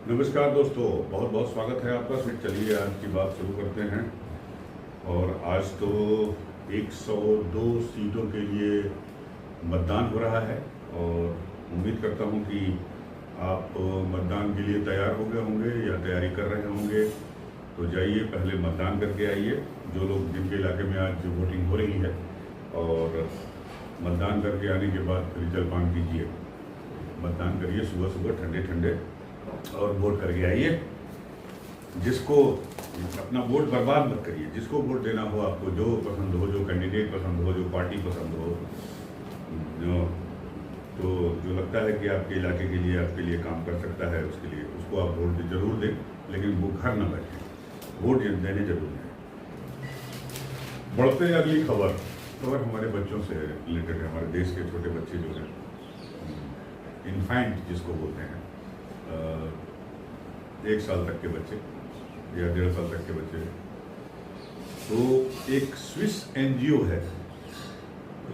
नमस्कार दोस्तों, बहुत बहुत स्वागत है आपका। फिर चलिए आज की बात शुरू करते हैं। और आज तो 102 सीटों के लिए मतदान हो रहा है और उम्मीद करता हूं कि आप मतदान के लिए तैयार हो गए होंगे या तैयारी कर रहे होंगे। तो जाइए, पहले मतदान करके आइए। जो लोग जिनके इलाके में आज वोटिंग हो रही है, और मतदान करके आने के बाद फिर जलपान कीजिए। मतदान करिए सुबह सुबह ठंडे ठंडे और वोट करके आइए। जिसको अपना वोट बर्बाद मत करिए। जिसको वोट देना हो, आपको जो पसंद हो, जो कैंडिडेट पसंद हो, जो पार्टी पसंद हो, जो लगता है कि आपके इलाके के लिए, आपके लिए काम कर सकता है, उसके लिए उसको आप वोट जरूर दें। लेकिन वो घर न बैठें, वोट देने जरूर दें। बढ़ते हैं अगली खबर हमारे बच्चों से रिलेटेड है। हमारे देश के छोटे बच्चे जो हैं, इन्फेंट जिसको बोलते हैं, 1 साल तक के बच्चे या 1.5 साल तक के बच्चे। तो एक स्विस एनजीओ है,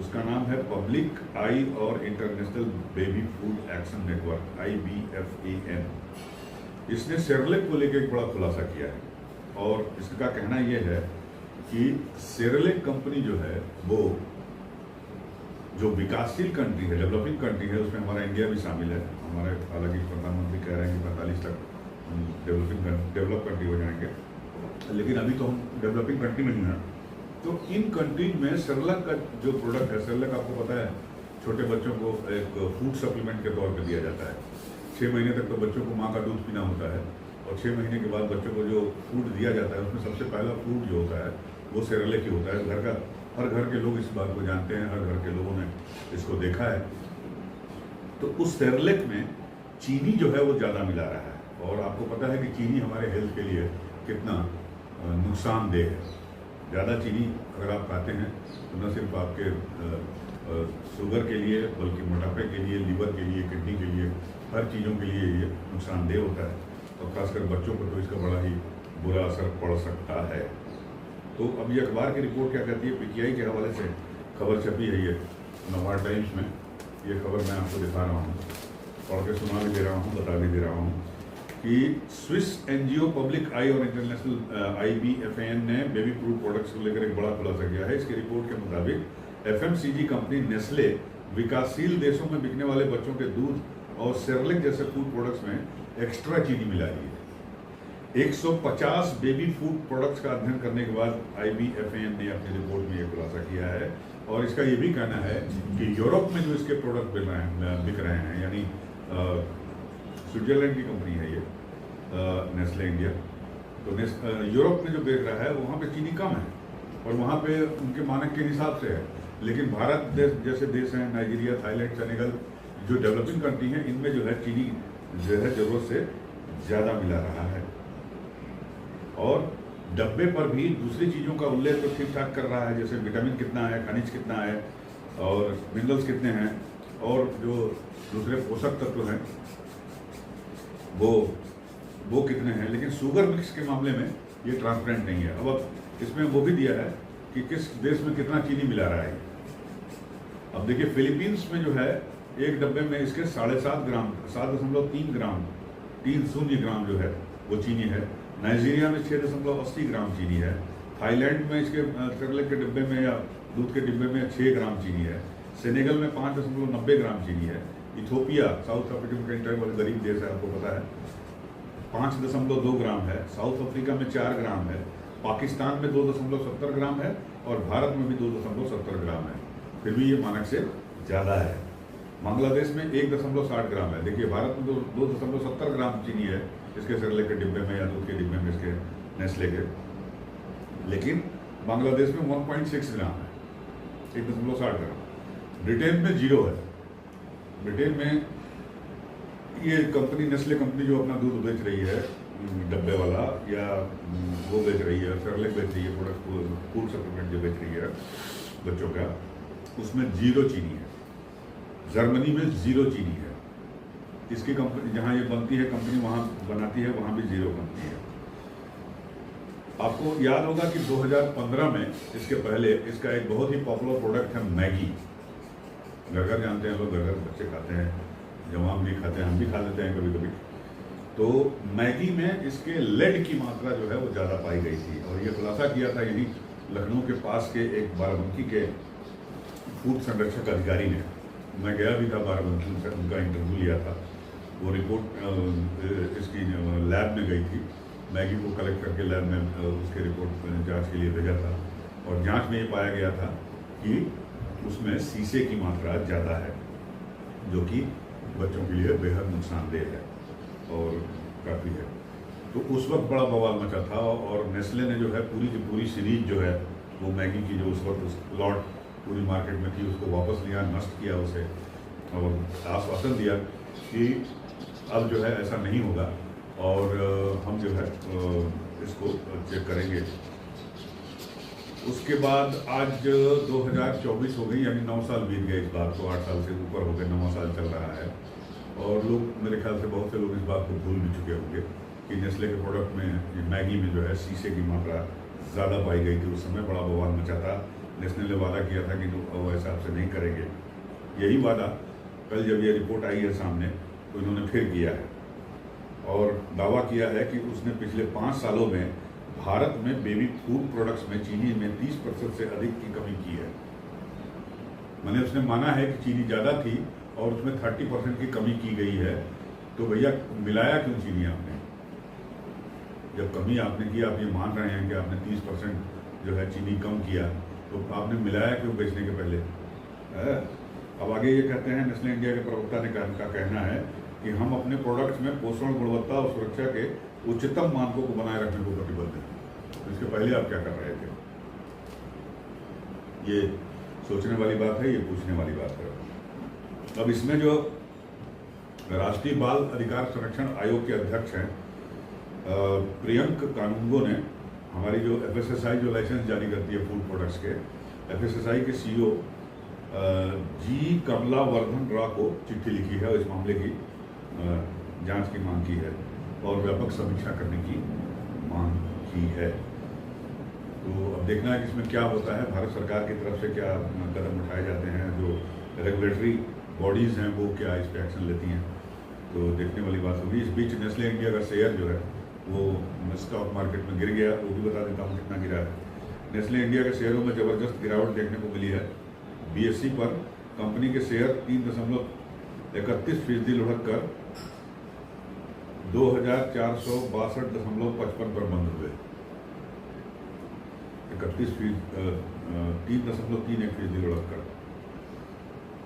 उसका नाम है पब्लिक आई और international baby food action network, IBFAN। इसने सेरेलेक को लेकर एक बड़ा खुलासा किया है। और इसका कहना यह है कि सेरेलेक कंपनी जो है, वो जो विकासशील कंट्री है, डेवलपिंग कंट्री है, उसमें हमारा इंडिया भी शामिल है। हमारे हालांकि प्रधानमंत्री कह रहे हैं कि 45 तक डेवलप कंट्री हो जाएंगे, लेकिन अभी तो हम डेवलपिंग कंट्री में ही हैं। तो इन कंट्री में सेरेलेक का जो प्रोडक्ट है, सेरेलेक आपको पता है छोटे बच्चों को एक फूड सप्लीमेंट के तौर पर दिया जाता है। 6 महीने तक तो बच्चों को माँ का दूध पीना होता है, और 6 महीने के बाद बच्चों को जो फूड दिया जाता है, उसमें सबसे पहला फूड जो होता है वो सेरेलेक ही होता है। घर का हर घर के लोग इस बात को जानते हैं, हर घर के लोगों ने इसको देखा है। तो उस सेरेलेक में चीनी जो है वो ज़्यादा मिला रहा है, और आपको पता है कि चीनी हमारे हेल्थ के लिए कितना नुकसानदेह है। ज़्यादा चीनी अगर आप खाते हैं तो न सिर्फ आपके शुगर के लिए, बल्कि मोटापे के लिए, लीवर के लिए, किडनी के लिए, हर चीज़ों के लिए ये नुकसानदेह होता है। और ख़ासकर बच्चों पर तो इसका बड़ा ही बुरा असर पड़ सकता है। तो अब ये अखबार की रिपोर्ट क्या कहती है, PTI के हवाले से खबर छपी है ये नवार टाइम्स में। ये खबर मैं आपको दिखा रहा हूँ, पढ़ के सुना भी दे रहा हूँ, बता भी दे रहा हूँ कि स्विस एनजीओ पब्लिक आई और इंटरनेशनल IBFAN ने बेबी फूड प्रोडक्ट्स को लेकर एक बड़ा खुलासा किया है। इसकी रिपोर्ट के मुताबिक FMCG कंपनी नेस्ले विकासशील देशों में बिकने वाले बच्चों के दूध और सेरेलेक जैसे फूड प्रोडक्ट्स में एक्स्ट्रा चीनी मिला रही है। 150 बेबी फूड प्रोडक्ट्स का अध्ययन करने के बाद IBFAN ने अपनी रिपोर्ट में ये खुलासा किया है। और इसका ये भी कहना है कि यूरोप में जो इसके प्रोडक्ट बिक रहे हैं, यानी स्विट्जरलैंड की कंपनी है ये, नेस्ले इंडिया। तो यूरोप में जो बिक रहा है वहाँ पे चीनी कम है, और वहाँ पे उनके मानक के हिसाब से है। लेकिन भारत जैसे देश हैं, नाइजीरिया, थाईलैंड, सेनेगल, जो डेवलपिंग कंट्री हैं, इनमें जो है चीनी जो है ज़रूरत से ज़्यादा मिला रहा है। और डब्बे पर भी दूसरी चीज़ों का उल्लेख तो ठीक ठाक कर रहा है, जैसे विटामिन कितना है, खनिज कितना है, और मिनरल्स कितने हैं, और जो दूसरे पोषक तत्व हैं वो कितने हैं। लेकिन शुगर मिक्स के मामले में ये ट्रांसपेरेंट नहीं है। अब इसमें वो भी दिया है कि किस देश में कितना चीनी मिला रहा है। अब देखिए, फिलीपींस में जो है एक डब्बे में इसके 7.5 ग्राम, 7.3 ग्राम, 30 ग्राम जो है वो चीनी है। नाइजीरिया में 6.80 ग्राम चीनी है। थाईलैंड में इसके सेरेलेक के डिब्बे में या दूध के डिब्बे में 6 ग्राम चीनी है। सेनेगल में 5.90 ग्राम चीनी है। इथोपिया, साउथ अफ्रीका कंट्री वाला गरीब देश है, आपको पता है, 5.2 ग्राम है। साउथ अफ्रीका में 4 ग्राम है। पाकिस्तान में 2.70 ग्राम है, और भारत में भी 2.70 ग्राम है। फिर भी ये मानक से ज़्यादा है। बांग्लादेश में 1.60 ग्राम है। देखिए, भारत में 2.70 ग्राम चीनी है इसके सेरेलेक के डिब्बे में या दूध के डिब्बे में, इसके नेस्ले के। लेकिन बांग्लादेश में 1.6 ग्राम है, 1.60 ग्राम। ब्रिटेन में 0 है। ब्रिटेन में ये कंपनी, नेस्ले कंपनी, जो अपना दूध बेच रही है डब्बे वाला, या वो बेच रही है, सेरेलेक बेच रही है, प्रोडक्ट फूड सप्लीमेंट जो बेच रही है बच्चों का, उसमें 0 चीनी है। जर्मनी में 0 चीनी है। इसकी कंपनी जहाँ ये बनती है, कंपनी वहाँ बनाती है, वहाँ भी 0 कंपनी है। आपको याद होगा कि 2015 में, इसके पहले, इसका एक बहुत ही पॉपुलर प्रोडक्ट है मैगी। घर घर जानते हैं लोग, घर घर बच्चे खाते हैं, जवान भी खाते हैं, हम भी खा लेते हैं कभी कभी। तो मैगी में इसके लेड की मात्रा जो है वो ज़्यादा पाई गई थी। और ये खुलासा किया था यही लखनऊ के पास के एक बाराबंकी के फूड संरक्षक अधिकारी ने। मैं गया भी था बाराबंकी से, उनका इंटरव्यू लिया था। वो रिपोर्ट इसकी लैब में गई थी, मैगी को कलेक्ट करके लैब में उसके रिपोर्ट जांच के लिए भेजा था। और जांच में ये पाया गया था कि उसमें शीशे की मात्रा ज़्यादा है, जो कि बच्चों के लिए बेहद नुकसानदेह है और काफ़ी है। तो उस वक्त बड़ा बवाल मचा था और नेस्ले ने जो है पूरी की पूरी सीरीज जो है वो मैगी की जो उस वक्त लॉट पूरी मार्केट में थी उसको वापस लिया, नष्ट किया उसे और आश्वासन दिया कि अब जो है ऐसा नहीं होगा और हम जो है इसको चेक करेंगे। उसके बाद आज 2024 हो गई, यानी 9 साल बीत गए इस बात को, 8 साल से ऊपर हो गए, 9वां साल चल रहा है। और लोग, मेरे ख्याल से बहुत से लोग इस बात को भूल भी चुके होंगे कि नेस्ले के प्रोडक्ट में, मैगी में जो है शीशे की मात्रा ज़्यादा पाई गई थी। उस समय बड़ा बवाल मचा था। नेस्ले ने वादा किया था कि वो ऐसा आपसे नहीं करेंगे। यही वादा कल जब ये रिपोर्ट आई है सामने तो इन्होंने फिर किया है और दावा किया है कि उसने पिछले 5 सालों में भारत में बेबी फूड प्रोडक्ट्स में चीनी में 30% से अधिक की कमी की है। मैंने उसने माना है कि चीनी ज़्यादा थी और उसमें 30% की कमी की गई है। तो भैया मिलाया क्यों चीनी आपने? जब कमी आपने की, आप ये मान रहे हैं कि आपने 30% जो है चीनी कम किया, तो आपने मिलाया क्यों बेचने के पहले? अब आगे ये कहते हैं, नेस्ले इंडिया के प्रवक्ता ने का कहना है कि हम अपने प्रोडक्ट्स में पोषण, गुणवत्ता और सुरक्षा के उच्चतम मानकों को बनाए रखने को प्रतिबद्ध हैं। तो इसके पहले आप क्या कर रहे थे? ये सोचने वाली बात है, ये पूछने वाली बात है। अब इसमें जो राष्ट्रीय बाल अधिकार संरक्षण आयोग के अध्यक्ष हैं प्रियंक कानूनगो ने, हमारी जो FSSAI जो लाइसेंस जारी करती है फूड प्रोडक्ट्स के, FSSAI के CEO जी कमलावर्धन राव को चिट्ठी लिखी है और इस मामले की जांच की मांग की है और व्यापक समीक्षा करने की मांग की है। तो अब देखना है कि इसमें क्या होता है, भारत सरकार की तरफ से क्या कदम उठाए जाते हैं, जो रेगुलेटरी बॉडीज़ हैं वो क्या इस पर एक्शन लेती हैं, तो देखने वाली बात होगी। इस बीच नेस्ले इंडिया का शेयर जो है वो स्टॉक मार्केट में गिर गया, वो भी बता देता हूँ कितना गिरा है। नेस्ले इंडिया के शेयरों में ज़बरदस्त गिरावट देखने को मिली है। BSE पर कंपनी के शेयर 3.31% लुढ़क कर 2462.55 पर बंद हुए। 3.31% लुढ़क कर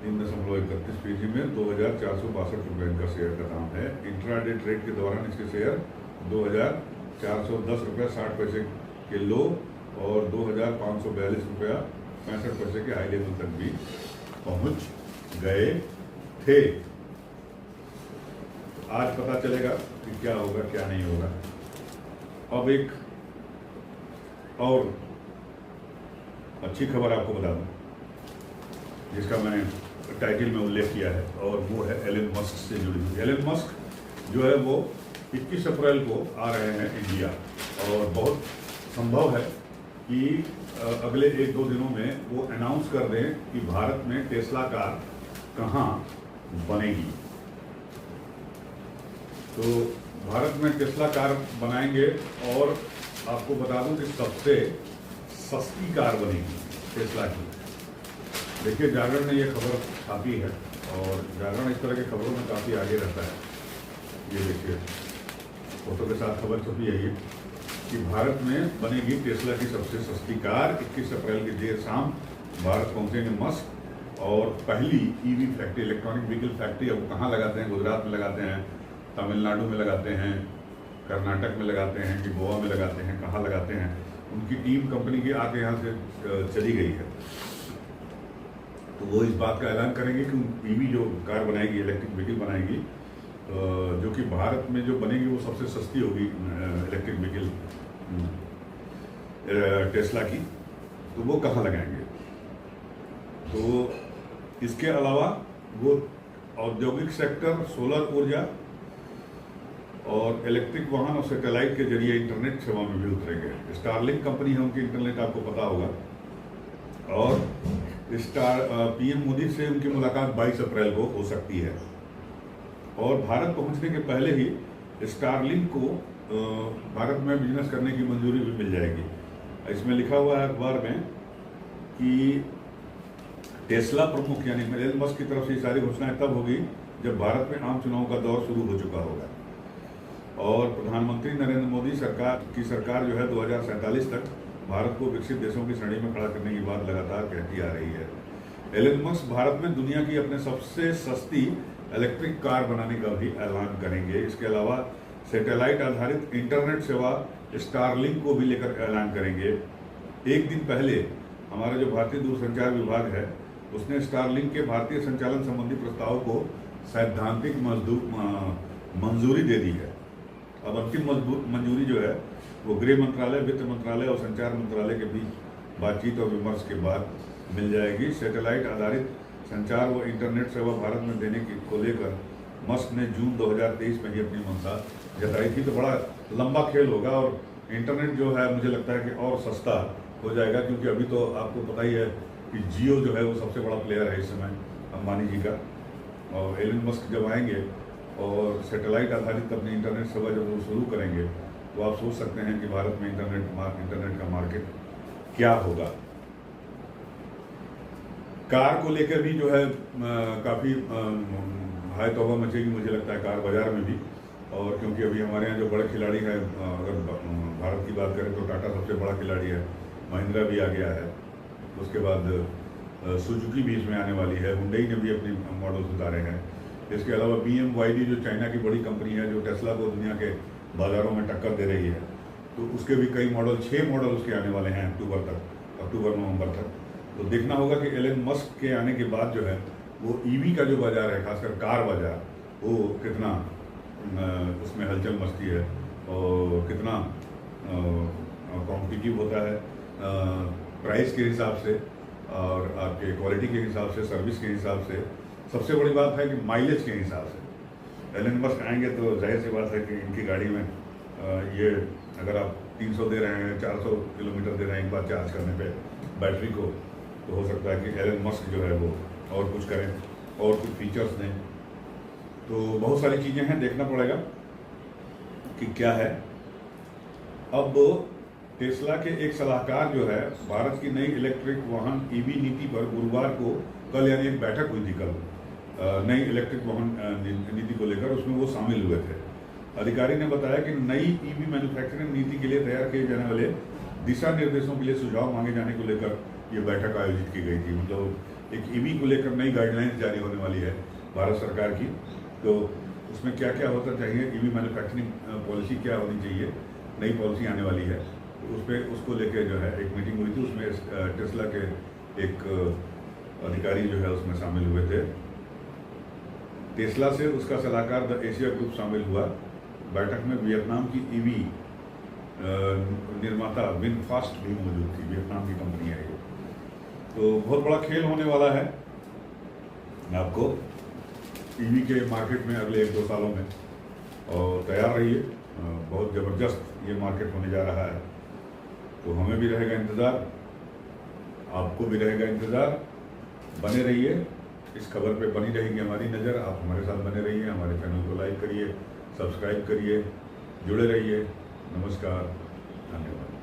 3.31% में 2462 रुपये इनका शेयर का दाम है। इंट्राडे ट्रेड के दौरान इसके शेयर 2410 रुपये 60 पैसे के लो और 2542 रुपया 65 पैसे के हाई लेवल तक भी पहुंच गए थे। आज पता चलेगा कि क्या होगा क्या नहीं होगा। अब एक और अच्छी खबर आपको बता दूं, जिसका मैंने टाइटल में उल्लेख किया है, और वो है एलन मस्क से जुड़ी हुई। एलन मस्क जो है वो 21 अप्रैल को आ रहे हैं इंडिया और बहुत संभव है कि अगले 1-2 दिनों में वो अनाउंस कर दें कि भारत में टेस्ला कार कहाँ बनेगी। तो भारत में टेस्ला कार बनाएंगे और आपको बता दूं कि सबसे सस्ती कार बनेगी टेस्ला की। देखिए, जागरण ने ये खबर छापी है और जागरण इस तरह की खबरों में काफ़ी आगे रहता है। ये देखिए, फोटो के साथ खबर छपी है कि भारत में बनेगी टेस्ला की सबसे सस्ती कार। 21 अप्रैल की देर शाम भारत पहुंचेंगे मस्क और पहली EV factory, electronic vehicle factory, अब कहाँ लगाते हैं? गुजरात में लगाते हैं, तमिलनाडु में लगाते हैं, कर्नाटक में लगाते हैं कि गोवा में लगाते हैं, कहाँ लगाते हैं? उनकी टीम कंपनी की आके यहाँ से चली गई है। तो वो इस बात का ऐलान करेंगे कि EV जो कार बनाएगी, इलेक्ट्रिक व्हीकल बनाएगी, जो कि भारत में जो बनेगी वो सबसे सस्ती होगी इलेक्ट्रिक व्हीकल टेस्ला की। तो वो कहाँ लगाएंगे? तो इसके अलावा वो औद्योगिक सेक्टर, सोलर ऊर्जा और इलेक्ट्रिक वाहन और सैटेलाइट के जरिए इंटरनेट सेवा में भी उतरेंगे। स्टारलिंक कंपनी है उनकी, इंटरनेट आपको पता होगा। और PM मोदी से उनकी मुलाकात 22 अप्रैल को हो सकती है। और भारत पहुंचने के पहले ही स्टारलिंक को भारत में बिजनेस करने की मंजूरी भी मिल जाएगी। इसमें लिखा हुआ है अखबार में कि टेस्ला प्रमुख यानी एलन मस्क की तरफ से सारी घोषणाएं तब होगी जब भारत में आम चुनाव का दौर शुरू हो चुका होगा और प्रधानमंत्री नरेंद्र मोदी सरकार जो है 2047 तक भारत को विकसित देशों की श्रेणी में खड़ा करने की बात लगातार कहती आ रही है। एलन मस्क भारत में दुनिया की अपने सबसे सस्ती इलेक्ट्रिक कार बनाने का भी ऐलान करेंगे। इसके अलावा सैटेलाइट आधारित इंटरनेट सेवा स्टारलिंक को भी लेकर ऐलान करेंगे। एक दिन पहले हमारा जो भारतीय दूरसंचार विभाग है उसने स्टारलिंक के भारतीय संचालन संबंधी प्रस्ताव को सैद्धांतिक मंजूरी दे दी है। अब अंतिम मंजूरी जो है वो गृह मंत्रालय, वित्त मंत्रालय और संचार मंत्रालय के बीच बातचीत और विमर्श के बाद मिल जाएगी। सैटेलाइट आधारित संचार व इंटरनेट सेवा भारत में देने को लेकर मस्क ने जून 2023 में ही अपनी मंशा जताई थी। तो बड़ा लंबा खेल होगा और इंटरनेट जो है मुझे लगता है कि और सस्ता हो जाएगा, क्योंकि अभी तो आपको पता ही है कि जियो जो है वो सबसे बड़ा प्लेयर है इस समय अंबानी जी का। और एलन मस्क जब आएंगे और सैटेलाइट आधारित अपनी इंटरनेट सेवा जब वो शुरू करेंगे तो आप सोच सकते हैं कि भारत में इंटरनेट का मार्केट क्या होगा। कार को लेकर भी जो है काफ़ी हाई तौबा मचेगी मुझे लगता है कार बाजार में भी। और क्योंकि अभी हमारे यहाँ जो बड़े खिलाड़ी हैं, अगर भारत की बात करें तो टाटा सबसे बड़ा खिलाड़ी है, महिंद्रा भी आ गया है, उसके बाद सुजुकी भी इसमें आने वाली है, हुंडई ने भी अपनी मॉडल्स उतारे हैं। इसके अलावा BYD जो चाइना की बड़ी कंपनी है जो टेस्ला को दुनिया के बाज़ारों में टक्कर दे रही है, तो उसके भी कई मॉडल 6 मॉडल उसके आने वाले हैं अक्टूबर-नवंबर तक। तो देखना होगा कि एलन मस्क के आने के बाद जो है वो EV का जो बाज़ार है, खासकर कार बाज़ार, वो कितना उसमें हलचल मचती है और कितना कॉम्पिटिटिव होता है प्राइस के हिसाब से और आपके क्वालिटी के हिसाब से, सर्विस के हिसाब से। सबसे बड़ी बात है कि माइलेज के हिसाब से एलन मस्क आएंगे तो जाहिर सी बात है कि इनकी गाड़ी में ये अगर आप 300 दे रहे हैं, 400 किलोमीटर दे रहे हैं एक बार चार्ज करने पे बैटरी को, तो हो सकता है कि एलन मस्क जो है वो और कुछ करें और कुछ फीचर्स दें। तो बहुत सारी चीज़ें हैं, देखना पड़ेगा कि क्या है। अब टेस्ला के एक सलाहकार जो है भारत की नई इलेक्ट्रिक वाहन EV नीति पर गुरुवार को कल यानी एक बैठक हुई थी कल नई इलेक्ट्रिक वाहन नीति को लेकर, उसमें वो शामिल हुए थे। अधिकारी ने बताया कि नई EV मैन्युफैक्चरिंग नीति के लिए तैयार किए जाने वाले दिशा निर्देशों के लिए सुझाव मांगे जाने को लेकर ये बैठक आयोजित की गई थी। मतलब एक EV को लेकर नई गाइडलाइंस जारी होने वाली है भारत सरकार की, तो उसमें क्या क्या होता चाहिए, EV मैन्युफैक्चरिंग पॉलिसी क्या होनी चाहिए, नई पॉलिसी आने वाली है, तो उस पर उसको लेकर जो है एक मीटिंग हुई थी। उसमें टेस्ला के एक अधिकारी जो है उसमें शामिल हुए थे। टेस्ला से उसका सलाहकार द एशिया ग्रुप शामिल हुआ। बैठक में वियतनाम की EV निर्माता विनफास्ट भी मौजूद थी, वियतनाम की कंपनी है ये। तो बहुत बड़ा खेल होने वाला है आपको EV के मार्केट में अगले 1-2 सालों में, और तैयार रहिए, बहुत ज़बरदस्त ये मार्केट होने जा रहा है। तो हमें भी रहेगा इंतज़ार, आपको भी रहेगा इंतज़ार। बने रहिए, इस खबर पे बनी रहेगी हमारी नज़र। आप हमारे साथ बने रहिए, हमारे चैनल को लाइक करिए, सब्सक्राइब करिए, जुड़े रहिए। नमस्कार, धन्यवाद।